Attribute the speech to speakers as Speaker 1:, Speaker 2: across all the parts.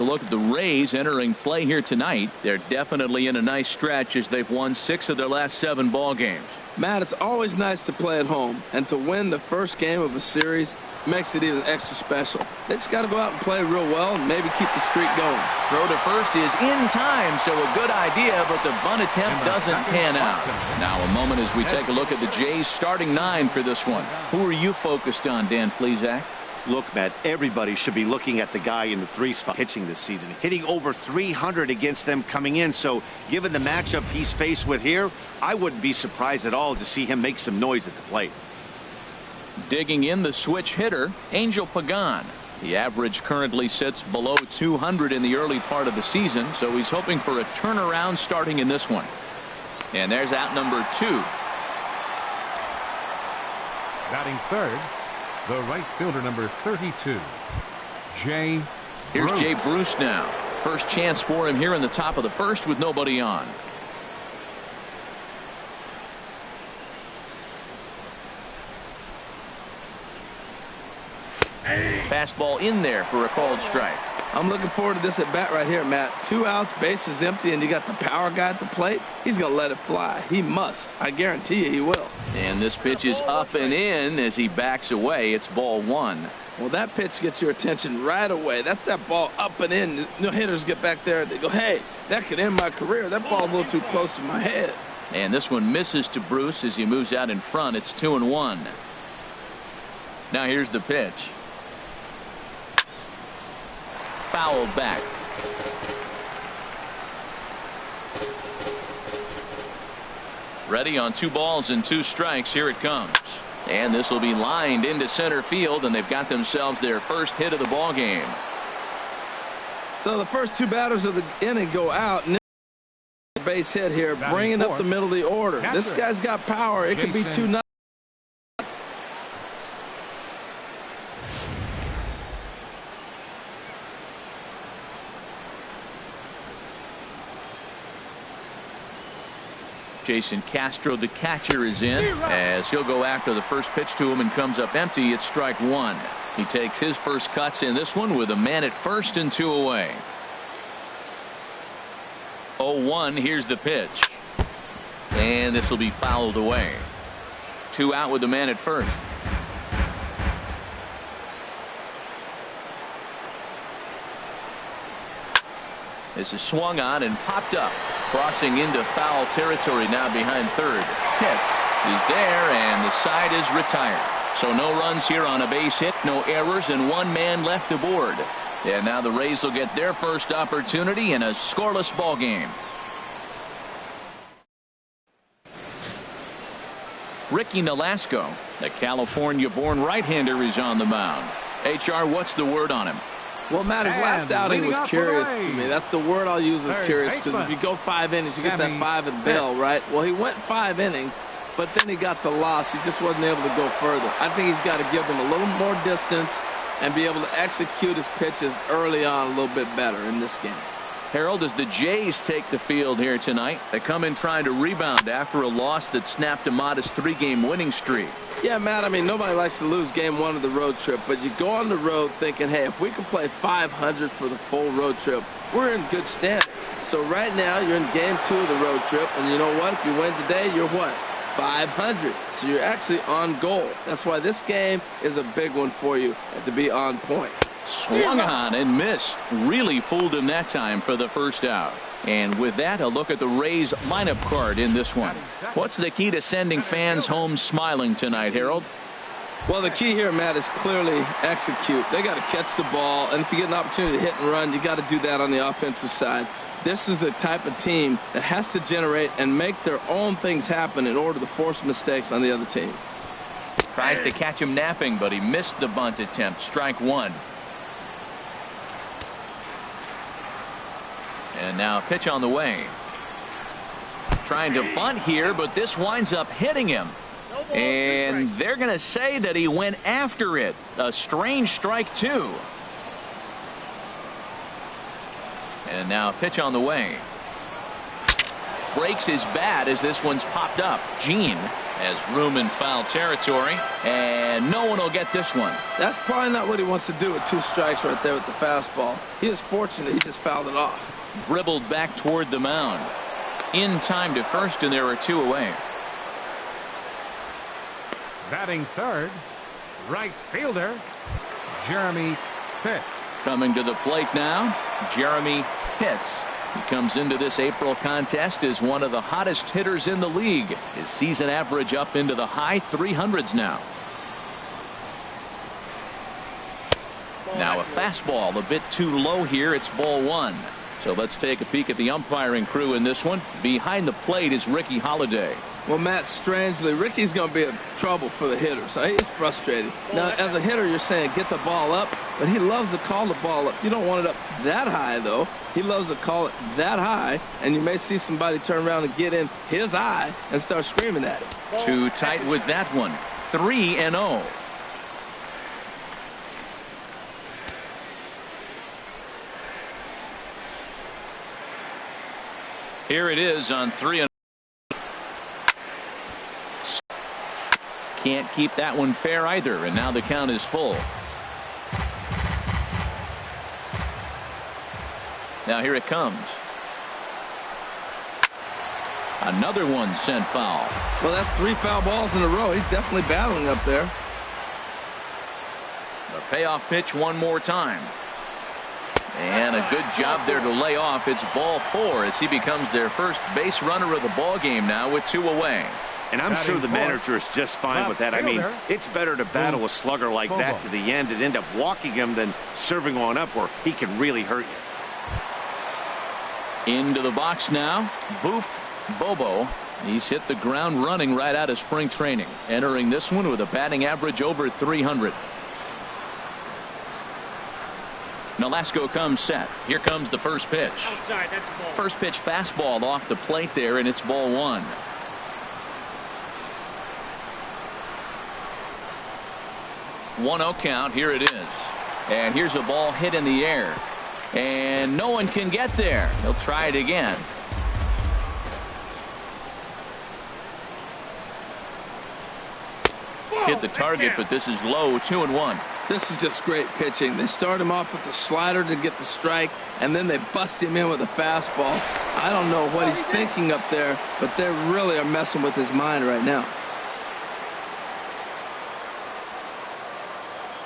Speaker 1: Look at the Rays entering play here tonight. They're definitely in a nice stretch as they've won 6 of their last 7 ball games.
Speaker 2: Matt, it's always nice to play at home, and to win the first game of a series makes it even extra special. They just got to go out and play real well and maybe keep the streak going.
Speaker 1: Throw to first is in time, so a good idea, but the bunt attempt doesn't pan out. Now a moment as we take a look at the Jays starting 9 for this one. Who are you focused on, Dan Plesac?
Speaker 3: Look, Matt, everybody should be looking at the guy in the 3 spot pitching this season, hitting over 300 against them coming in. So given the matchup he's faced with here, I wouldn't be surprised at all to see him make some noise at the plate.
Speaker 1: Digging in the switch hitter, Angel Pagan. The average currently sits below 200 in the early part of the season, so he's hoping for a turnaround starting in this one. And there's out number 2.
Speaker 4: Batting third, the right fielder, number 32, Jay
Speaker 1: Here's
Speaker 4: Bruce.
Speaker 1: Jay Bruce now. First chance for him here in the top of the first with nobody on. Fastball in there for a called strike.
Speaker 2: I'm looking forward to this at bat right here, Matt. 2 outs, bases empty, and you got the power guy at the plate. He's going to let it fly. He must. I guarantee you he will.
Speaker 1: And this pitch is up and in as he backs away. It's ball 1.
Speaker 2: Well, that pitch gets your attention right away. That's that ball up and in. The hitters get back there and they go, hey, that could end my career. That ball's a little too close to my head.
Speaker 1: And this one misses to Bruce as he moves out in front. It's 2-1. Now here's the pitch. Fouled back. Ready on 2 balls and 2 strikes. Here it comes. And this will be lined into center field, and they've got themselves their first hit of the ball game.
Speaker 2: So the first 2 batters of the inning go out. And base hit here, bringing up the middle of the order. This guy's got power. It could be 2-0.
Speaker 1: Jason Castro, the catcher, is in as he'll go after the first pitch to him and comes up empty. It's strike 1. He takes his first cuts in this one with a man at first and 2 away. 0-1. Here's the pitch. And this will be fouled away. 2 out with the man at first. This is swung on and popped up. Crossing into foul territory now behind third. Hits. He's there, and the side is retired. So no runs here on a base hit, no errors, and 1 man left aboard. And now the Rays will get their first opportunity in a scoreless ball game. Ricky Nolasco, the California-born right-hander, is on the mound. HR, what's the word on him?
Speaker 2: Well, Matt, his last outing was curious to me. That's the word I'll use, is curious, because if you go 5 innings, you get that 5 at Bell, right? Well, he went 5 innings, but then he got the loss. He just wasn't able to go further. I think he's got to give them a little more distance and be able to execute his pitches early on a little bit better in this game.
Speaker 1: Harold, as the Jays take the field here tonight, they come in trying to rebound after a loss that snapped a modest 3-game winning streak.
Speaker 2: Yeah, Matt, I mean, nobody likes to lose game 1 of the road trip, but you go on the road thinking, hey, if we can play 500 for the full road trip, we're in good standing. So right now, you're in game 2 of the road trip, and you know what? If you win today, you're what? 500. So you're actually on goal. That's why this game is a big one for you to be on point.
Speaker 1: Swung on and missed. Really fooled him that time for the first out. And with that, a look at the Rays lineup card in this one. What's the key to sending fans home smiling tonight, Harold?
Speaker 2: Well, the key here, Matt, is clearly execute. They got to catch the ball, and if you get an opportunity to hit and run, you got to do that on the offensive side. This is the type of team that has to generate and make their own things happen in order to force mistakes on the other team.
Speaker 1: Tries to catch him napping, but he missed the bunt attempt. Strike 1. And now a pitch on the way. Trying to bunt here, but this winds up hitting him. And they're going to say that he went after it. A strange strike 2. And now a pitch on the way. Breaks his bat as this one's popped up. Gene Has room in foul territory, and no one will get this one.
Speaker 2: That's probably not what he wants to do with 2 strikes right there with the fastball. He is fortunate he just fouled it off.
Speaker 1: Dribbled back toward the mound. In time to first, and there are 2 away.
Speaker 4: Batting third, right fielder, Jeremy Pitts.
Speaker 1: Coming to the plate now, Jeremy Pitts. He comes into this April contest as one of the hottest hitters in the league. His season average up into the high 300s now. Now a fastball a bit too low here. It's ball 1. So let's take a peek at the umpiring crew in this one. Behind the plate is Ricky Holiday.
Speaker 2: Well, Matt, strangely, Ricky's going to be in trouble for the hitter, so he's frustrated. Now, as a hitter, you're saying get the ball up, but he loves to call the ball up. You don't want it up that high, though. He loves to call it that high, and you may see somebody turn around and get in his eye and start screaming at him.
Speaker 1: Too tight with that one. 3-0. Here it is on 3-0. Can't keep that one fair either, and now the count is full. Now here it comes. Another one sent foul.
Speaker 2: Well, that's 3 foul balls in a row. He's definitely battling up there.
Speaker 1: The payoff pitch one more time. And a good job there to lay off. It's ball 4 as he becomes their first base runner of the ball game now with 2 away.
Speaker 3: And I'm sure the manager is just fine with that. I mean, it's better to battle a slugger like that to the end and end up walking him than serving on up where he can really hurt you.
Speaker 1: Into the box now. Boof Bobo. He's hit the ground running right out of spring training. Entering this one with a batting average over 300. Nolasco comes set. Here comes the first pitch.
Speaker 5: Outside, that's a ball.
Speaker 1: First pitch fastball off the plate there, and it's ball 1. 1-0 count. Here it is. And here's a ball hit in the air. And no one can get there. He'll try it again. Hit the target, but this is low. 2-1.
Speaker 2: This is just great pitching. They start him off with the slider to get the strike, and then they bust him in with a fastball. I don't know what he's thinking up there, but they really are messing with his mind right now.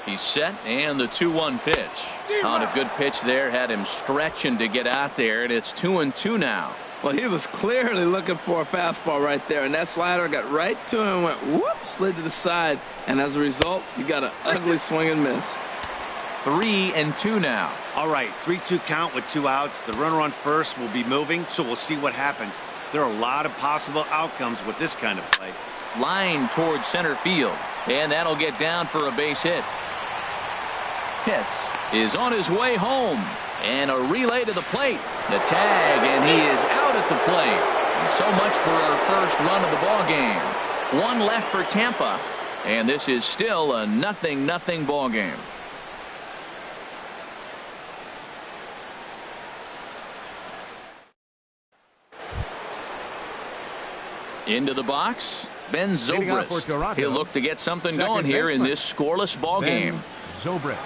Speaker 1: He's set, and the 2-1 pitch. On a good pitch there, had him stretching to get out there, and it's 2-2 now.
Speaker 2: Well, he was clearly looking for a fastball right there, and that slider got right to him and went whoop, slid to the side, and as a result, you got an ugly swing and miss.
Speaker 1: 3-2 now.
Speaker 3: All right, 3-2 count with 2 outs. The runner on first will be moving, so we'll see what happens. There are a lot of possible outcomes with this kind of play.
Speaker 1: Line towards center field, and that'll get down for a base hit. Pitts is on his way home, and a relay to the plate. The tag, and he is out at the plate. And so much for our first run of the ball game. 1 left for Tampa, and this is still a 0-0 ball game. Into the box, Ben Zobrist. He'll look to get something going here in this scoreless ball game.
Speaker 4: Zobrist.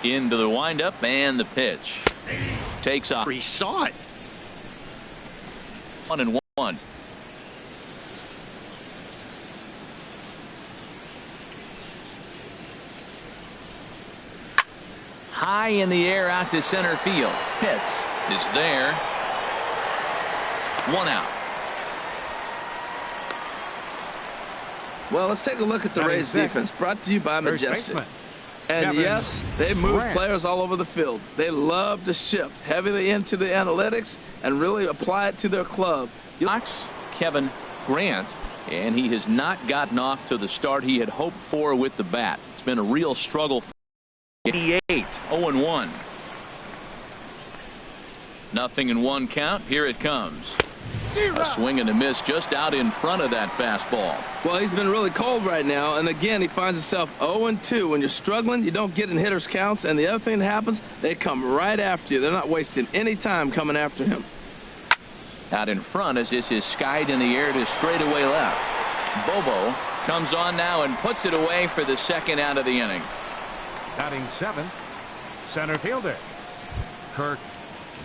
Speaker 1: Into the windup, and the pitch. Takes off.
Speaker 3: He saw it.
Speaker 1: 1-1. High in the air out to center field. Pitts is there. 1 out.
Speaker 2: Well, let's take a look at the Rays defense, brought to you by Majestic. And
Speaker 4: Kevin
Speaker 2: yes, they move
Speaker 4: Grant.
Speaker 2: players all over the field. They love to shift heavily into the analytics and really apply it to their club.
Speaker 1: Kevin Grant, and he has not gotten off to the start he had hoped for with the bat. It's been a real struggle. 88, 0-1. 0-1 count. Here it comes. A swing and a miss just out in front of that fastball.
Speaker 2: Well, he's been really cold right now, and again, he finds himself 0-2. When you're struggling, you don't get in hitters' counts, and the other thing that happens, they come right after you. They're not wasting any time coming after him.
Speaker 1: Out in front as this is skied in the air to straightaway left. Bobo comes on now and puts it away for the second out of the inning.
Speaker 4: Batting seventh, center fielder Kirk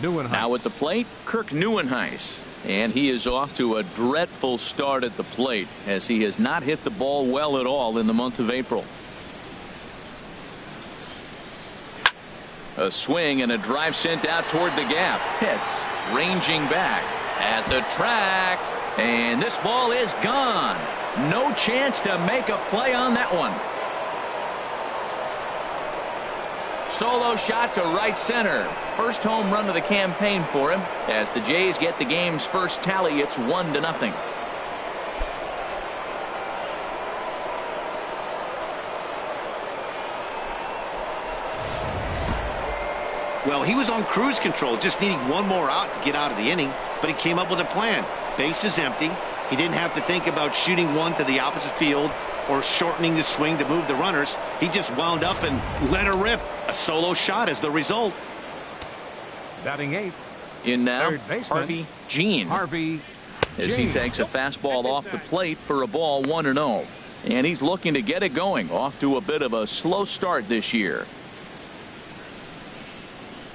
Speaker 4: Nieuwenhuis.
Speaker 1: Now at the plate, Kirk Nieuwenhuis. And he is off to a dreadful start at the plate as he has not hit the ball well at all in the month of April. A swing and a drive sent out toward the gap. Pitts ranging back at the track. And this ball is gone. No chance to make a play on that one. Solo shot to right center. First home run of the campaign for him. As the Jays get the game's first tally, it's 1-0.
Speaker 3: Well, he was on cruise control, just needing one more out to get out of the inning, but he came up with a plan. Base is empty. He didn't have to think about shooting one to the opposite field or shortening the swing to move the runners. He just wound up and let her rip. A solo shot is the result.
Speaker 4: Batting eighth,
Speaker 1: in now,
Speaker 4: third baseman,
Speaker 1: Harvey Jean.
Speaker 4: Harvey
Speaker 1: As he takes a fastball off the plate for a ball 1-0. And he's looking to get it going. Off to a bit of a slow start this year.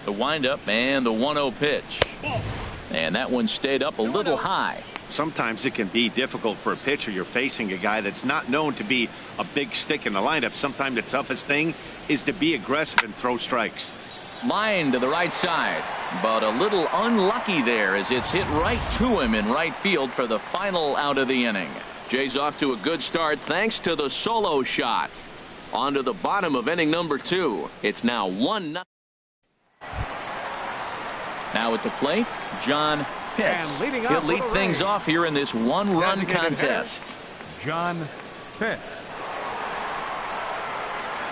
Speaker 1: The windup and the 1-0 pitch. And that one stayed up a little high.
Speaker 3: Sometimes it can be difficult for a pitcher. You're facing a guy that's not known to be a big stick in the lineup. Sometimes the toughest thing is to be aggressive and throw strikes.
Speaker 1: Line to the right side, but a little unlucky there as it's hit right to him in right field for the final out of the inning. Jays off to a good start thanks to the solo shot. On to the bottom of inning number 2. It's now 1-0. Now at the plate, John Pitts. He'll lead things off here in this one-run contest.
Speaker 4: John Pitts.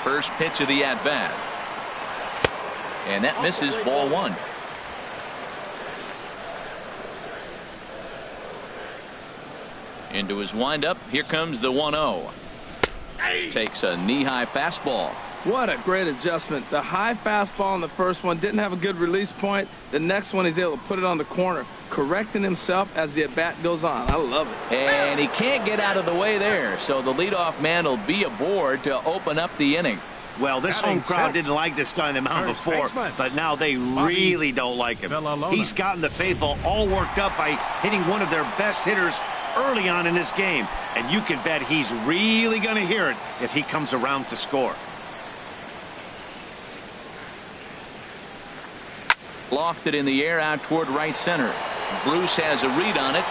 Speaker 1: First pitch of the at-bat. And that misses, ball 1. Into his windup. Here comes the 1-0. Takes a knee-high fastball.
Speaker 2: What a great adjustment. The high fastball in the first one didn't have a good release point. The next one he's able to put it on the corner, correcting himself as the at-bat goes on. I love it.
Speaker 1: And he can't get out of the way there, so the leadoff man will be aboard to open up the inning.
Speaker 3: Well, this home crowd didn't like this guy on the mound before, but now they really don't like him. He's gotten the faithful all worked up by hitting one of their best hitters early on in this game, and you can bet he's really going to hear it if he comes around to score.
Speaker 1: Lofted in the air out toward right center. Bruce has a read on it.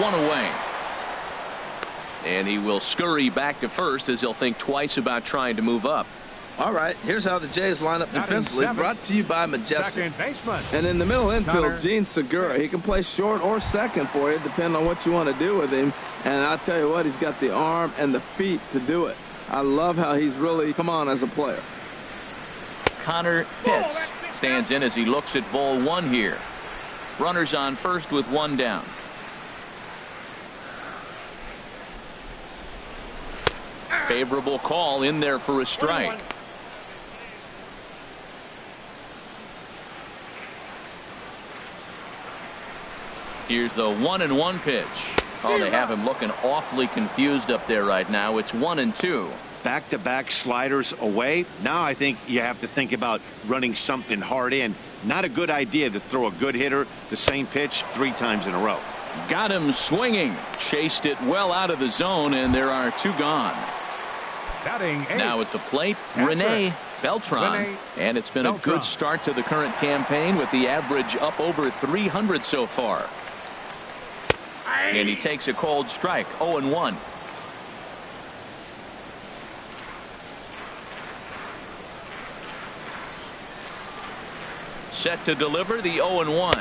Speaker 1: 1 away. And he will scurry back to first as he'll think twice about trying to move up.
Speaker 2: All right, here's how the Jays line up defensively. Brought to you by Majestic. And in the middle infield, Gene Segura. He can play short or second for you, depending on what you want to do with him. And I'll tell you what, he's got the arm and the feet to do it. I love how he's really come on as a player.
Speaker 1: Connor Pitts stands in as he looks at ball 1 here. Runners on first with 1 down. Favorable call in there for a strike. Here's the 1-1 pitch. Oh, they have him looking awfully confused up there right now. It's 1-2.
Speaker 3: Back-to-back sliders away. Now I think you have to think about running something hard in. Not a good idea to throw a good hitter the same pitch 3 times in a row.
Speaker 1: Got him swinging. Chased it well out of the zone, and there are 2 gone. Now at the plate, Rene Beltran. And it's been a good start to the current campaign with the average up over 300 so far. And he takes a cold strike. 0-1. Set to deliver the 0-1.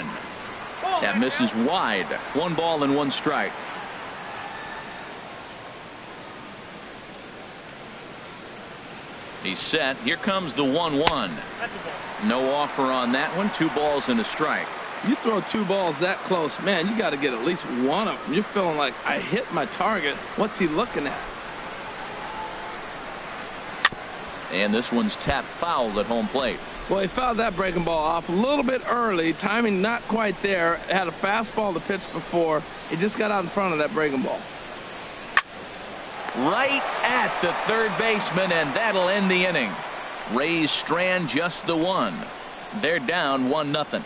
Speaker 1: That misses wide. 1 ball and 1 strike. He's set. Here comes the 1-1. No offer on that one. 2 balls and a strike.
Speaker 2: You throw 2 balls that close, man, you got to get at least one of them. You're feeling like, I hit my target. What's he looking at?
Speaker 1: And this one's tapped foul at home plate.
Speaker 2: Well, he fouled that breaking ball off a little bit early. Timing not quite there. Had a fastball to pitch before. He just got out in front of that breaking ball.
Speaker 1: Right at the third baseman, and that'll end the inning. Rays strand just the one. They're down 1-0.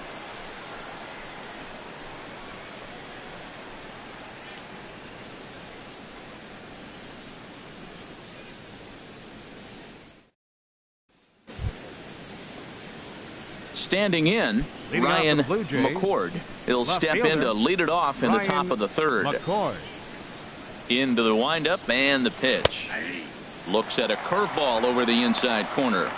Speaker 1: Standing in,
Speaker 4: Leading
Speaker 1: Ryan
Speaker 4: off the Blue Jays,
Speaker 1: McCord. He'll
Speaker 4: left
Speaker 1: step
Speaker 4: fielder,
Speaker 1: in to lead it off in the top
Speaker 4: Ryan
Speaker 1: of the third.
Speaker 4: McCord.
Speaker 1: Into the windup and the pitch. Looks at a curveball over the inside corner.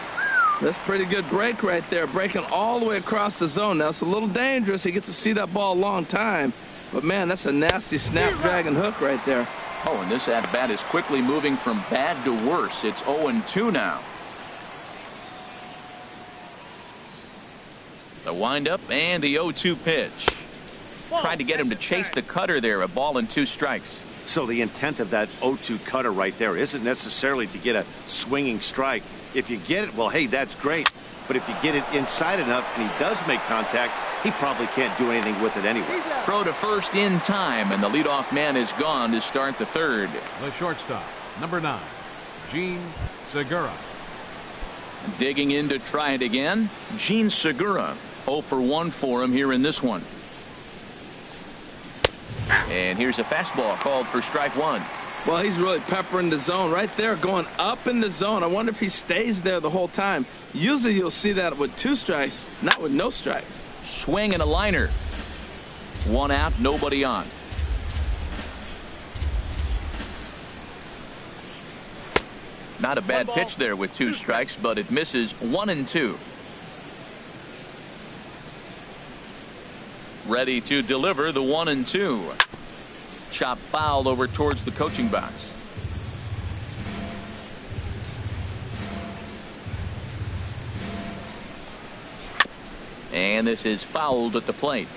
Speaker 2: That's pretty good break right there. Breaking all the way across the zone. Now, it's a little dangerous. He gets to see that ball a long time. But, man, that's a nasty snapdragon hook right there.
Speaker 1: Oh, and this at-bat is quickly moving from bad to worse. It's 0-2 now. The windup and the 0-2 pitch. Tried to get him to chase the cutter there. A ball and 2 strikes.
Speaker 3: So the intent of that 0-2 cutter right there isn't necessarily to get a swinging strike. If you get it, well, hey, that's great. But if you get it inside enough and he does make contact, he probably can't do anything with it anyway.
Speaker 1: Throw to first in time, and the leadoff man is gone to start the third.
Speaker 4: The shortstop, number 9, Gene Segura.
Speaker 1: Digging in to try it again, Gene Segura. 0 for 1 for him here in this one. And here's a fastball called for strike 1.
Speaker 2: Well, he's really peppering the zone right there, going up in the zone. I wonder if he stays there the whole time. Usually you'll see that with 2 strikes, not with no strikes.
Speaker 1: Swing and a liner. 1 out, nobody on. Not a bad pitch there with 2 strikes, but it misses 1-2. Ready to deliver the 1-2. Chop foul over towards the coaching box. And this is fouled at the plate.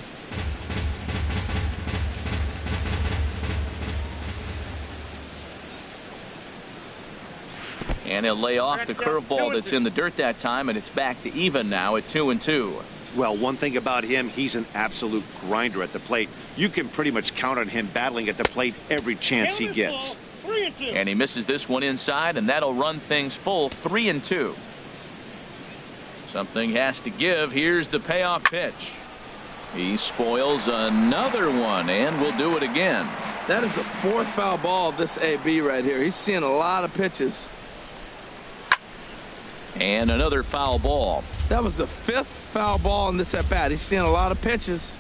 Speaker 1: And he'll lay off the curveball that's in the dirt that time, and it's back to even now at 2-2.
Speaker 3: Well, one thing about him, he's an absolute grinder at the plate. You can pretty much count on him battling at the plate every chance he gets.
Speaker 1: And he misses this one inside, and that'll run things full 3-2. Something has to give. Here's the payoff pitch. He spoils another one, and will do it again.
Speaker 2: That is the 4th foul ball of this AB right here. He's seeing a lot of pitches.
Speaker 1: And another foul ball.
Speaker 2: That was the 5th foul ball in this at bat. He's seeing a lot of pitches.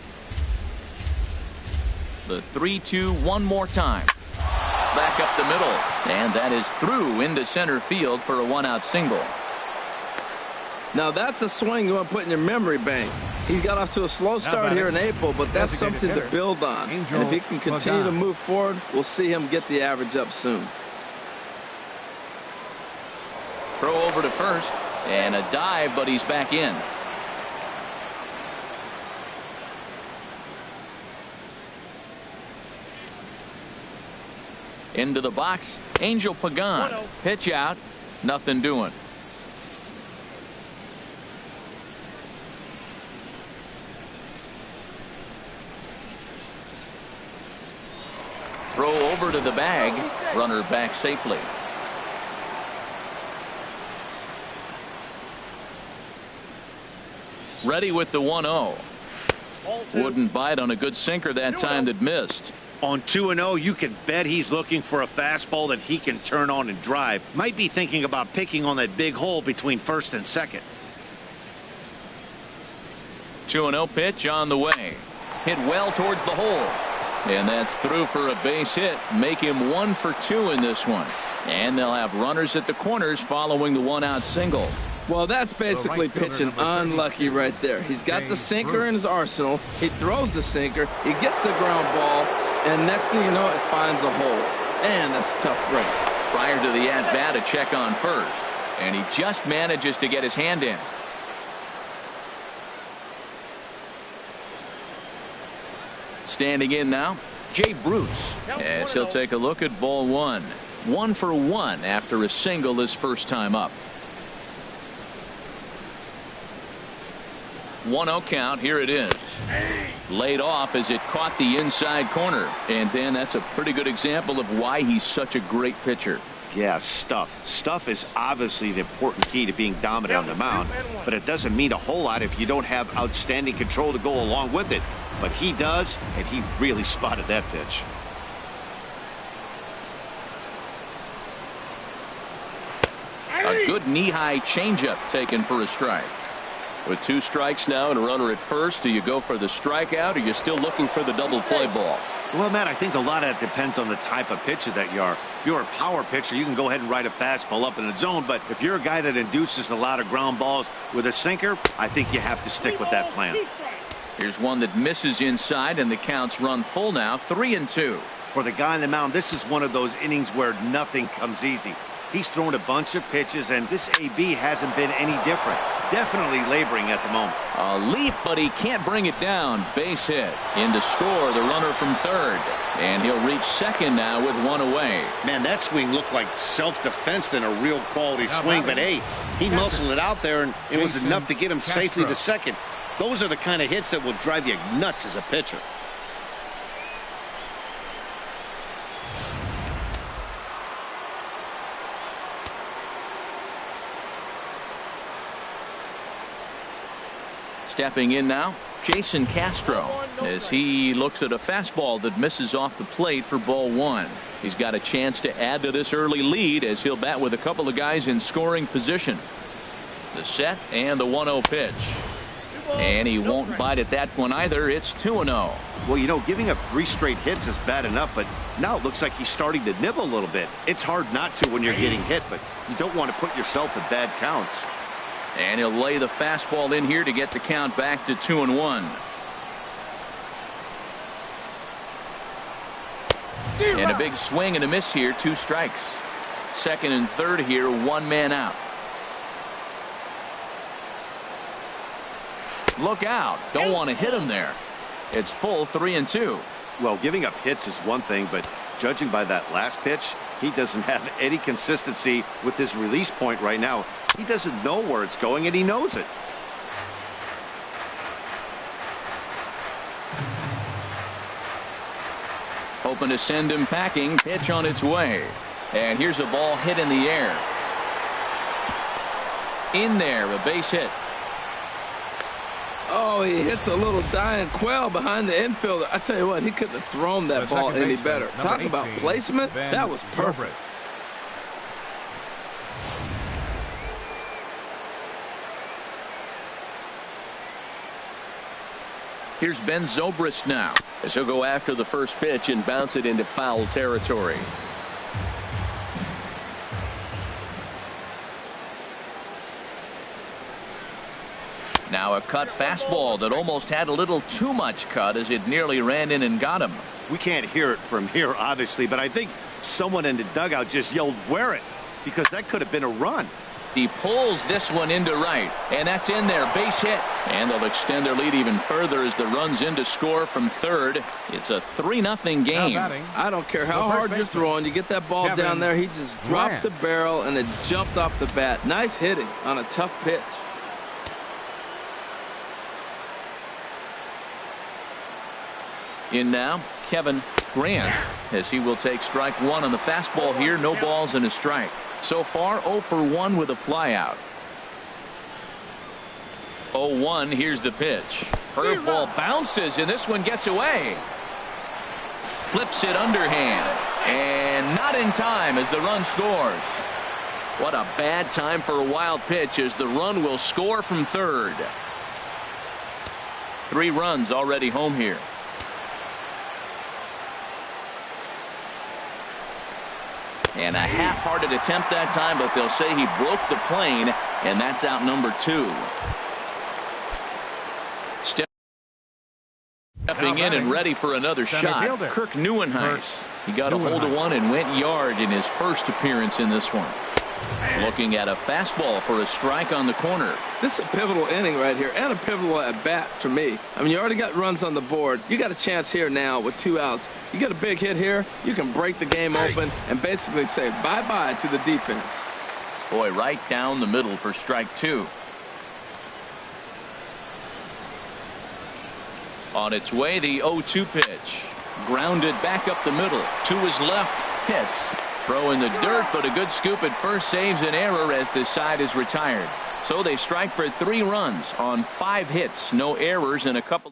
Speaker 1: The 3-2 one more time. Back up the middle, and that is through into center field for a 1-out single.
Speaker 2: Now that's a swing you want to put in your memory bank. He got off to a slow start here in April, but that's something to build on. And if he can continue to move forward, we'll see him get the average up soon.
Speaker 1: Throw over to first, and a dive, but he's back in. Into the box, Angel Pagan. Pitch out, nothing doing. Throw over to the bag, runner back safely. Ready with the 1-0. Wouldn't bite on a good sinker that time that missed.
Speaker 3: On 2-0, you can bet he's looking for a fastball that he can turn on and drive. Might be thinking about picking on that big hole between first and second.
Speaker 1: 2-0 pitch on the way. Hit well towards the hole. And that's through for a base hit. Make him 1 for 2 in this one. And they'll have runners at the corners following the 1-out single.
Speaker 2: Well, that's basically pitching unlucky right there. He's got the sinker in his arsenal. He throws the sinker. He gets the ground ball. And next thing you know, it finds a hole. And that's a tough break.
Speaker 1: Prior to the at-bat, a check on first. And he just manages to get his hand in. Standing in now, Jay Bruce, as he'll take a look at ball 1. 1 for 1 after a single his first time up. 1-0 count. Here it is. Laid off as it caught the inside corner. And Dan, that's a pretty good example of why he's such a great pitcher.
Speaker 3: Yeah, stuff. Stuff is obviously the important key to being dominant on the mound, but it doesn't mean a whole lot if you don't have outstanding control to go along with it. But he does, and he really spotted that pitch.
Speaker 1: A good knee-high changeup taken for a strike.
Speaker 5: With 2 strikes now and a runner at first, do you go for the strikeout, or are you still looking for the double play ball?
Speaker 3: Well, Matt, I think a lot of that depends on the type of pitcher that you are. If you're a power pitcher, you can go ahead and ride a fastball up in the zone. But if you're a guy that induces a lot of ground balls with a sinker, I think you have to stick with that plan.
Speaker 1: Here's one that misses inside, and the count's run full now, 3-2.
Speaker 3: For the guy on the mound, this is one of those innings where nothing comes easy. He's thrown a bunch of pitches, and this AB hasn't been any different. Definitely laboring at the moment.
Speaker 1: A leap, but he can't bring it down. Base hit. In to score, the runner from third. And he'll reach second now with 1 away.
Speaker 3: Man, that swing looked like self-defense than a real quality swing. But, hey, he muscled it out there, and it was enough to get him safely to second. Those are the kind of hits that will drive you nuts as a pitcher.
Speaker 1: Stepping in now, Jason Castro, as he looks at a fastball that misses off the plate for ball 1. He's got a chance to add to this early lead as he'll bat with a couple of guys in scoring position. The set and the 1-0 pitch. And he won't bite at that one either. It's 2-0.
Speaker 3: Well, you know, giving up 3 straight hits is bad enough, but now it looks like he's starting to nibble a little bit. It's hard not to when you're getting hit, but you don't want to put yourself in bad counts.
Speaker 1: And he'll lay the fastball in here to get the count back to 2-1. And a big swing and a miss here, 2 strikes. Second and third here, 1 man out. Look out. Don't want to hit him there. It's full 3-2.
Speaker 3: Well, giving up hits is one thing, but judging by that last pitch, he doesn't have any consistency with his release point right now. He doesn't know where it's going, and he knows it.
Speaker 1: Hoping to send him packing. Pitch on its way. And here's a ball hit in the air. In there, a base hit.
Speaker 2: Oh, he hits a little dying quail behind the infielder. I tell you what, he couldn't have thrown that ball any better. Talk about placement. That was perfect.
Speaker 1: Here's Ben Zobrist now, as he'll go after the first pitch and bounce it into foul territory. Now a cut fastball that almost had a little too much cut as it nearly ran in and got him.
Speaker 3: We can't hear it from here, obviously, but I think someone in the dugout just yelled, "Wear it," because that could have been a run.
Speaker 1: He pulls this one into right, and that's in there. Base hit. And they'll extend their lead even further as the run's in to score from third. It's a 3-0 game.
Speaker 2: I don't care how hard you're throwing. You get that ball down there. He just dropped the barrel and it jumped off the bat. Nice hitting on a tough pitch.
Speaker 1: In now, Kevin Grant, as he will take strike 1 on the fastball here. No balls and a strike. So far 0 for 1 with a flyout. 0-1. Here's the pitch. Curveball bounces, and this one gets away. Flips it underhand, and not in time as the run scores. What a bad time for a wild pitch as the run will score from third. 3 runs already home here. And a half-hearted attempt that time, but they'll say he broke the plane, and that's out number 2. Stepping in and ready for another shot, Kirk Nieuwenhuis. He got a hold of one and went yard in his first appearance in this one. Looking at a fastball for a strike on the corner.
Speaker 2: This is a pivotal inning right here, and a pivotal at bat to me. I mean, you already got runs on the board. You got a chance here now with 2 outs. You get a big hit here, you can break the game open and basically say bye-bye to the defense.
Speaker 1: Boy, right down the middle for strike 2. On its way, the 0-2 pitch. Grounded back up the middle to his left. Hits. Throw in the dirt, but a good scoop at first saves an error as this side is retired. So they strike for 3 runs on 5 hits. No errors in a couple.